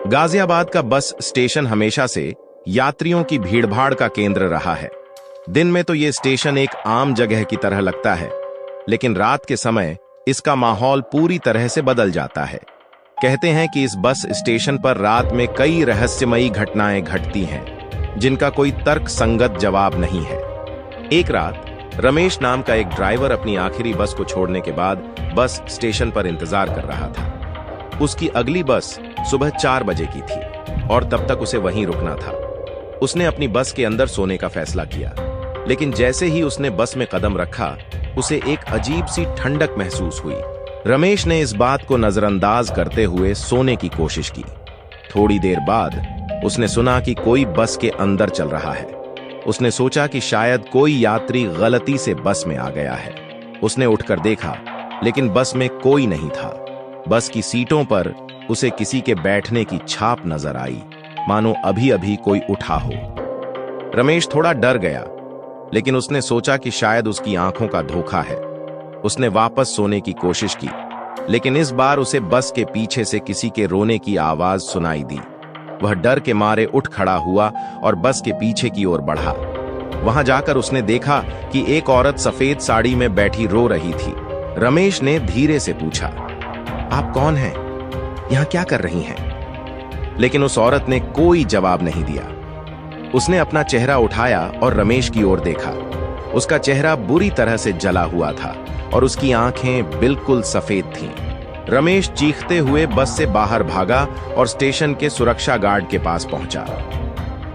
गाजियाबाद का bus station हमेशा से यात्रियों की भीड़भाड़ का केंद्र रहा है। दिन में तो ये स्टेशन एक आम जगह की तरह लगता है, लेकिन रात के समय इसका माहौल पूरी तरह से बदल जाता है। कहते हैं कि इस बस स्टेशन पर रात में कई रहस्यमयी घटनाएं घटती हैं, जिनका कोई तर्क संगत जवाब नहीं है। एक रात रमेश नाम का एक ड्राइवर अपनी आखिरी बस को छोड़ने के बाद बस स्टेशन पर इंतजार कर रहा था। उसकी अगली बस सुबह 4 बजे की थी और तब तक उसे वहीं रुकना था। उसने अपनी बस के अंदर सोने का फैसला किया, लेकिन जैसे ही उसने बस में कदम रखा, उसे एक अजीब सी ठंडक महसूस हुई। रमेश ने इस बात को नजरअंदाज करते हुए सोने की कोशिश की। थोड़ी देर बाद उसने सुना कि कोई बस के अंदर चल रहा है। उसने सोचा कि शायद कोई यात्री गलती से बस में आ गया है। उसने उठकर देखा, लेकिन बस में कोई नहीं था। बस की सीटों पर उसे किसी के बैठने की छाप नजर आई, मानो अभी अभी कोई उठा हो। रमेश थोड़ा डर गया, लेकिन उसने सोचा कि शायद उसकी आंखों का धोखा है। उसने वापस सोने की कोशिश की, लेकिन इस बार उसे बस के पीछे से किसी के रोने की आवाज सुनाई दी। वह डर के मारे उठ खड़ा हुआ और बस के पीछे की ओर बढ़ा। वहां जाकर उसने देखा कि एक औरत सफेद साड़ी में बैठी रो रही थी। रमेश ने धीरे से पूछा, आप कौन हैं? यहां क्या कर रही हैं? लेकिन उस औरत ने कोई जवाब नहीं दिया। उसने अपना चेहरा उठाया और रमेश की ओर देखा। उसका चेहरा बुरी तरह से जला हुआ था और उसकी आंखें बिल्कुल सफेद थीं। रमेश चीखते हुए बस से बाहर भागा और स्टेशन के सुरक्षा गार्ड के पास पहुंचा।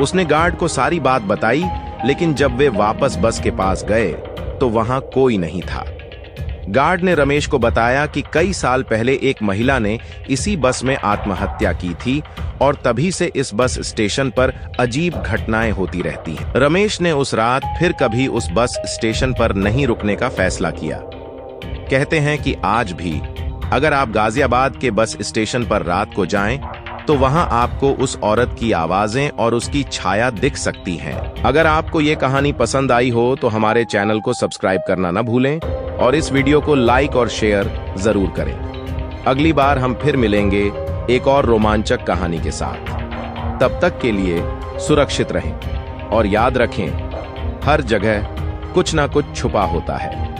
उसने गार्ड को सारी बात बताई, लेकिन जब वे वापस बस के पास गए तो वहां कोई नहीं था। गार्ड ने रमेश को बताया कि कई साल पहले एक महिला ने इसी बस में आत्महत्या की थी और तभी से इस बस स्टेशन पर अजीब घटनाएं होती रहती हैं। रमेश ने उस रात फिर कभी उस बस स्टेशन पर नहीं रुकने का फैसला किया। कहते हैं कि आज भी अगर आप गाजियाबाद के बस स्टेशन पर रात को जाएं, तो वहां आपको उस औरत की आवाजें और उसकी छाया दिख सकती हैं। अगर आपको ये कहानी पसंद आई हो तो हमारे चैनल को सब्सक्राइब करना न भूलें और इस वीडियो को लाइक और शेयर जरूर करें। अगली बार हम फिर मिलेंगे एक और रोमांचक कहानी के साथ। तब तक के लिए सुरक्षित रहें और याद रखें, हर जगह कुछ ना कुछ छुपा होता है।